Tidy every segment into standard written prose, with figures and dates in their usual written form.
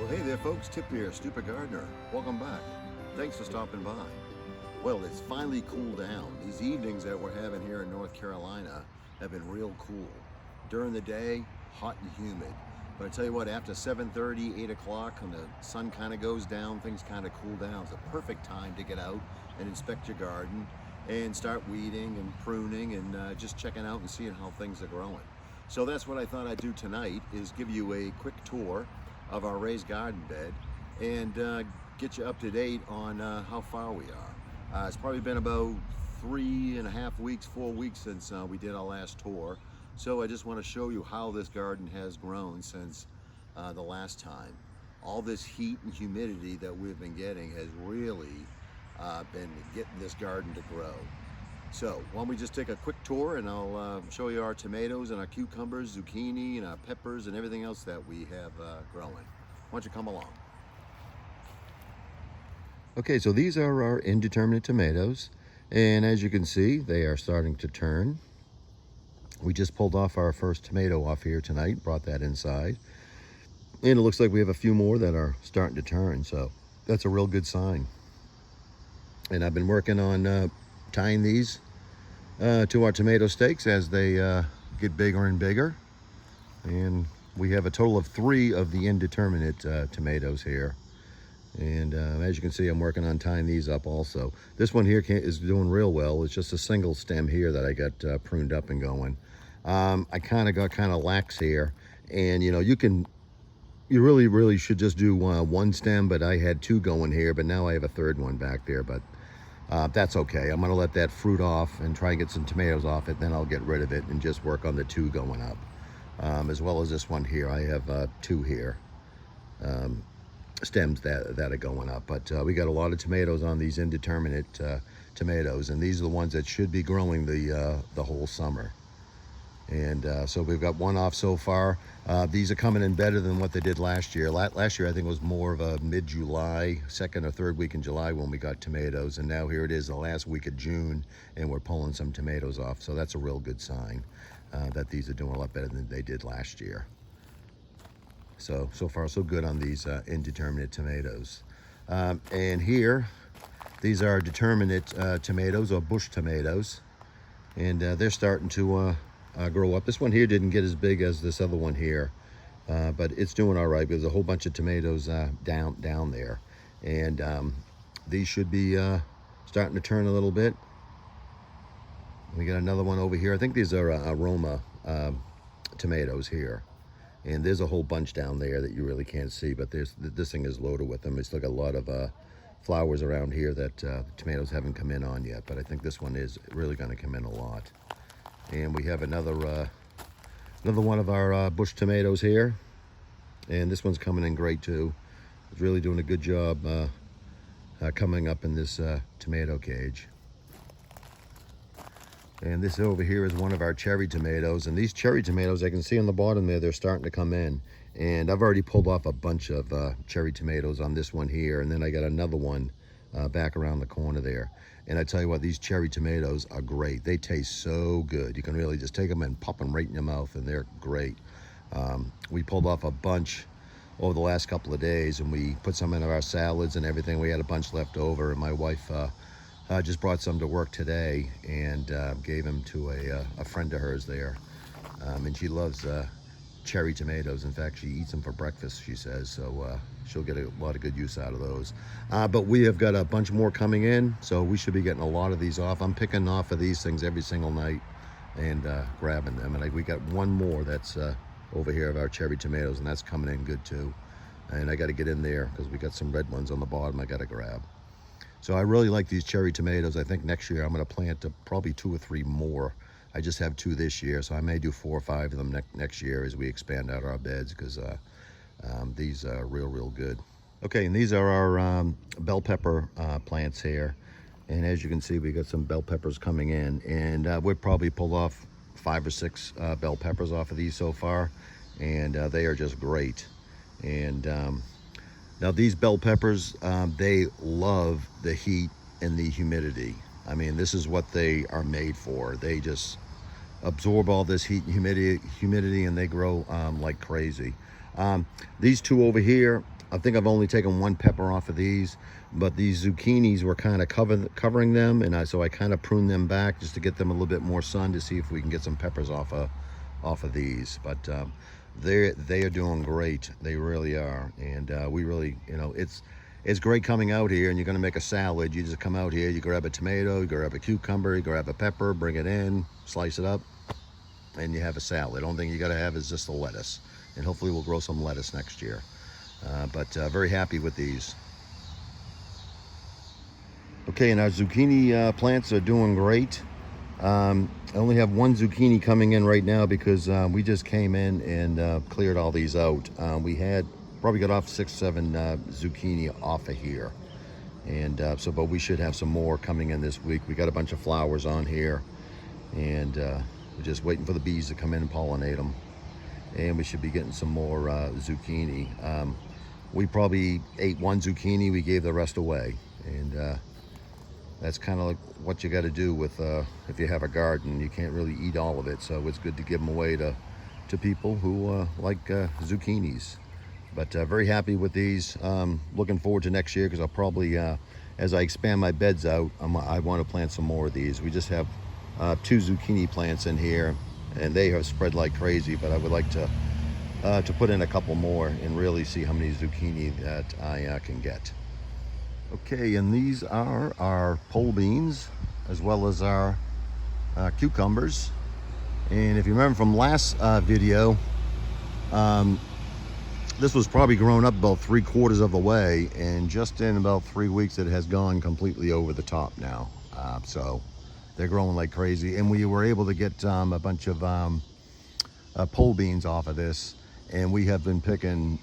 Well, hey there, folks. Tip here, Stupid Gardener. Welcome back. Thanks for stopping by. Well, it's finally cooled down. These evenings that we're having here in North Carolina have been real cool. During the day, hot and humid. But I tell you what, after 7:30, 8 o'clock, when the sun kind of goes down, things kind of cool down. It's a perfect time to get out and inspect your garden and start weeding and pruning and just checking out and seeing how things are growing. So that's what I thought I'd do tonight, is give you a quick tour of our raised garden bed and get you up to date on how far we are. It's probably been about 3.5 weeks, 4 weeks since we did our last tour. So I just want to show you how this garden has grown since the last time. All this heat and humidity that we've been getting has really been getting this garden to grow. So why don't we just take a quick tour and I'll show you our tomatoes and our cucumbers, zucchini and our peppers and everything else that we have growing. Why don't you come along? Okay, so these are our indeterminate tomatoes, and as you can see, they are starting to turn. We just pulled off our first tomato off here tonight, brought that inside, and it looks like we have a few more that are starting to turn, so that's a real good sign. And I've been working on tying these to our tomato stakes as they get bigger and bigger. And we have a total of 3 of the indeterminate tomatoes here. And as you can see, I'm working on tying these up also. This one here is doing real well. It's just a single stem here that I got pruned up and going. I kind of got lax here. And you know, you really should just do one stem, but I had 2 going here, but now I have a 3rd one back there. But that's okay. I'm gonna let that fruit off and try and get some tomatoes off it, then I'll get rid of it and just work on the 2 going up. As well as this one here. I have 2 here, stems that are going up. But we got a lot of tomatoes on these indeterminate tomatoes, and these are the ones that should be growing the whole summer. And so we've got 1 off so far. These are coming in better than what they did last year. Last year I think it was more of a mid-July, 2nd or 3rd week in July when we got tomatoes, and now here it is the last week of June and we're pulling some tomatoes off. So that's a real good sign that these are doing a lot better than they did last year. So far so good on these indeterminate tomatoes. And here, these are determinate tomatoes, or bush tomatoes, and they're starting to grow up. This one here didn't get as big as this other one here, but it's doing all right. There's a whole bunch of tomatoes down there, and these should be starting to turn a little bit. We got another one over here. I think these are aroma tomatoes here, and there's a whole bunch down there that you really can't see, but this thing is loaded with them. It's like a lot of flowers around here that tomatoes haven't come in on yet, but I think this one is really going to come in a lot. And we have another one of our bush tomatoes here, and this one's coming in great too. It's really doing a good job coming up in this tomato cage. And this over here is one of our cherry tomatoes, and these cherry tomatoes, I can see on the bottom there, they're starting to come in. And I've already pulled off a bunch of cherry tomatoes on this one here, and then I got another one back around the corner there. And I tell you what, these cherry tomatoes are great. They taste so good. You can really just take them and pop them right in your mouth, and they're great. We pulled off a bunch over the last couple of days, and we put some in our salads and everything. We had a bunch left over, and my wife just brought some to work today and gave them to a friend of hers there. And she loves cherry tomatoes. In fact, she eats them for breakfast, she says, so she'll get a lot of good use out of those. But we have got a bunch more coming in, so we should be getting a lot of these off. I'm picking off of these things every single night and grabbing them. And we got one more that's over here of our cherry tomatoes, and that's coming in good too. And I got to get in there because we got some red ones on the bottom I got to grab. So I really like these cherry tomatoes. I think next year I'm going to plant probably 2 or 3 more. I just have 2 this year, so I may do 4 or 5 of them next year as we expand out our beds, because these are real good. Okay, and these are our bell pepper plants here. And as you can see, we got some bell peppers coming in, and we've probably pulled off 5 or 6 bell peppers off of these so far, and they are just great. And now these bell peppers, they love the heat and the humidity. I mean, this is what they are made for. They just absorb all this heat and humidity, and they grow like crazy. These 2 over here, I think I've only taken one pepper off of these, but these zucchinis were kind of covering them, and so I kind of pruned them back just to get them a little bit more sun to see if we can get some peppers off of these. But they are doing great. They really are, and we really, it's great coming out here, and you're going to make a salad. You just come out here, you grab a tomato, you grab a cucumber, you grab a pepper, bring it in, slice it up, and you have a salad. The only thing you got to have is just the lettuce, and hopefully we'll grow some lettuce next year. But very happy with these. Okay, and our zucchini plants are doing great. I only have one zucchini coming in right now because we just came in and cleared all these out. We had probably got off 6-7 zucchini off of here, and but we should have some more coming in this week. We got a bunch of flowers on here, and we're just waiting for the bees to come in and pollinate them, and we should be getting some more zucchini. We probably ate one zucchini, we gave the rest away, and that's kind of like what you got to do with if you have a garden. You can't really eat all of it, so it's good to give them away to people who like zucchinis. But very happy with these. Looking forward to next year, because I'll probably, as I expand my beds out, I want to plant some more of these. We just have 2 zucchini plants in here, and they have spread like crazy, but I would like to put in a couple more and really see how many zucchini that I can get. Okay, and these are our pole beans as well as our cucumbers. And if you remember from last video, this was probably grown up about 3/4 of the way, and just in about 3 weeks it has gone completely over the top now. So they're growing like crazy, and we were able to get a bunch of pole beans off of this, and we have been picking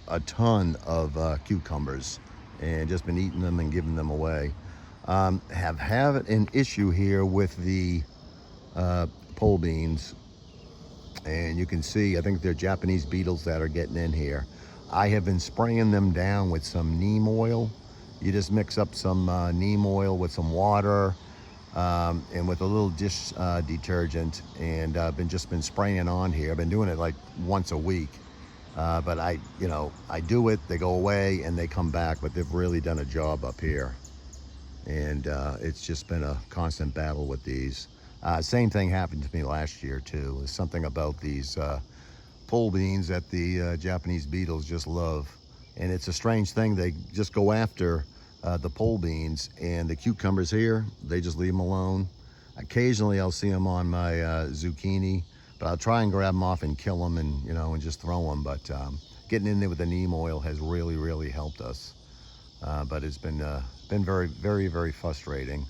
a ton of cucumbers and just been eating them and giving them away. Have an issue here with the pole beans, and you can see, I think they're Japanese beetles that are getting in here. I have been spraying them down with some neem oil. You just mix up some neem oil with some water and with a little dish detergent, and I've just been spraying on here. I've been doing it like once a week, but I do it, they go away and they come back, but they've really done a job up here, and it's just been a constant battle with these. Same thing happened to me last year too. There's something about these pole beans that the Japanese beetles just love, and it's a strange thing. They just go after the pole beans, and the cucumbers here, they just leave them alone. Occasionally I'll see them on my zucchini, but I'll try and grab them off and kill them, and and just throw them. But getting in there with the neem oil has really helped us. But it's been very frustrating.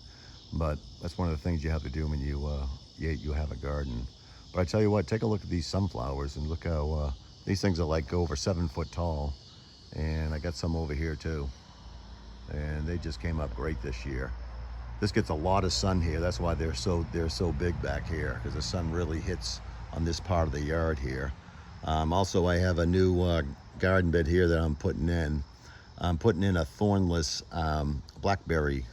But that's one of the things you have to do when you have a garden. But I tell you what, take a look at these sunflowers, and look how these things are like over 7 foot tall, and I got some over here too, and they just came up great this year. This gets a lot of sun here. That's why they're so big back here, because the sun really hits on this part of the yard here. Also, I have a new garden bed here that I'm putting in. I'm putting in a thornless blackberry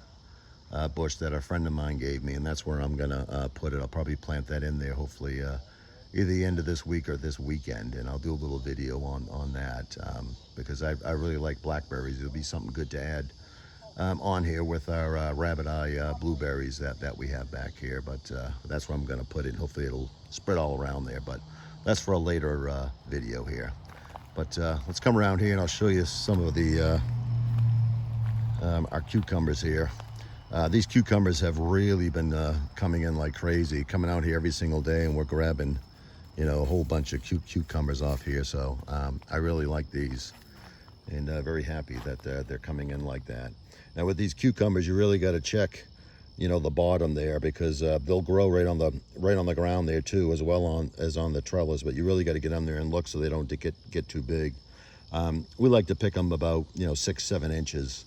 bush that a friend of mine gave me, and that's where I'm gonna put it. I'll probably plant that in there, hopefully either the end of this week or this weekend, and I'll do a little video on that, because I really like blackberries. It'll be something good to add on here with our rabbit eye blueberries that we have back here. But that's where I'm gonna put it. Hopefully it'll spread all around there, but that's for a later video here. But let's come around here and I'll show you some of the our cucumbers here. These cucumbers have really been coming in like crazy, coming out here every single day, and we're grabbing, a whole bunch of cucumbers off here. So I really like these, and very happy that they're coming in like that. Now with these cucumbers, you really got to check, the bottom there, because they'll grow right on the ground there too, as well as on the trellis. But you really got to get on there and look so they don't get too big. We like to pick them about 6-7 inches.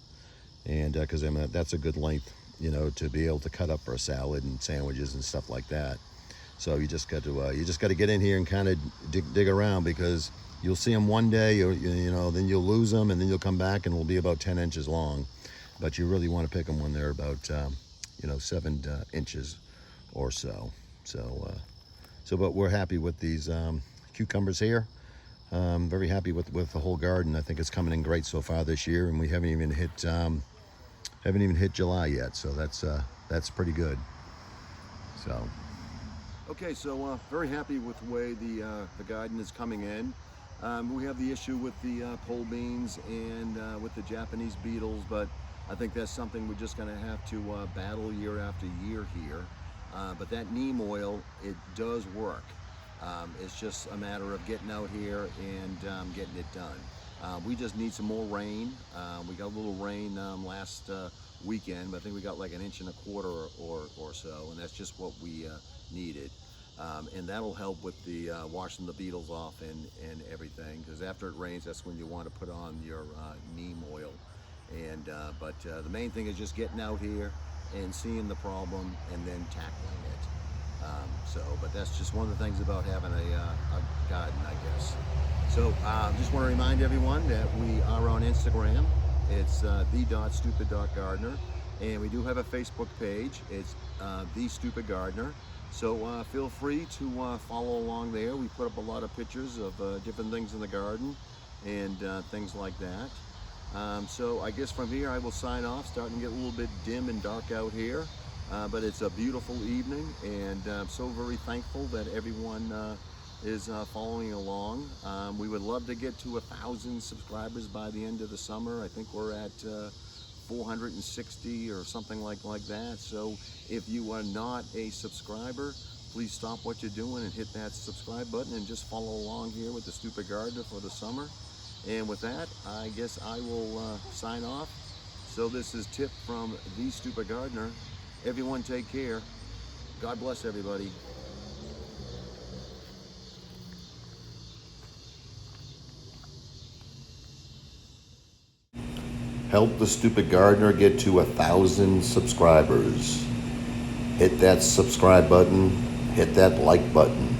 And because that's a good length, to be able to cut up for a salad and sandwiches and stuff like that. So you just got to get in here and kind of dig around, because you'll see them one day, or then you'll lose them, and then you'll come back and it'll be about 10 inches long. But you really want to pick them when they're about 7 inches or so. But we're happy with these cucumbers here. Very happy with the whole garden. I think it's coming in great so far this year, and we haven't even hit July yet, so that's pretty good. So. Okay, so very happy with the way the garden is coming in. We have the issue with the pole beans and with the Japanese beetles, but I think that's something we're just going to have to battle year after year here. But that neem oil, it does work. It's just a matter of getting out here and getting it done. We just need some more rain. We got a little rain last weekend, but I think we got like 1.25 inches or so, and that's just what we needed. And that'll help with the washing the beetles off and everything, because after it rains, that's when you want to put on your neem oil. And but the main thing is just getting out here and seeing the problem and then tackling it. But that's just one of the things about having a garden, I guess. So just want to remind everyone that we are on Instagram. It's the.stupid.gardener, and we do have a Facebook page. It's The Stupid Gardener. So feel free to follow along there. We put up a lot of pictures of different things in the garden and things like that. So I guess from here I will sign off. Starting to get a little bit dim and dark out here, but it's a beautiful evening, and I'm so very thankful that everyone is following along. We would love to get to 1,000 subscribers by the end of the summer. I think we're at 460 or something like that. So if you are not a subscriber, please stop what you're doing and hit that subscribe button and just follow along here with the Stupid Gardener for the summer. And with that, I guess I will sign off. So this is Tip from The Stupid Gardener. Everyone take care. God bless everybody. Help the Stupid Gardener get to 1,000 subscribers. Hit that subscribe button, hit that like button.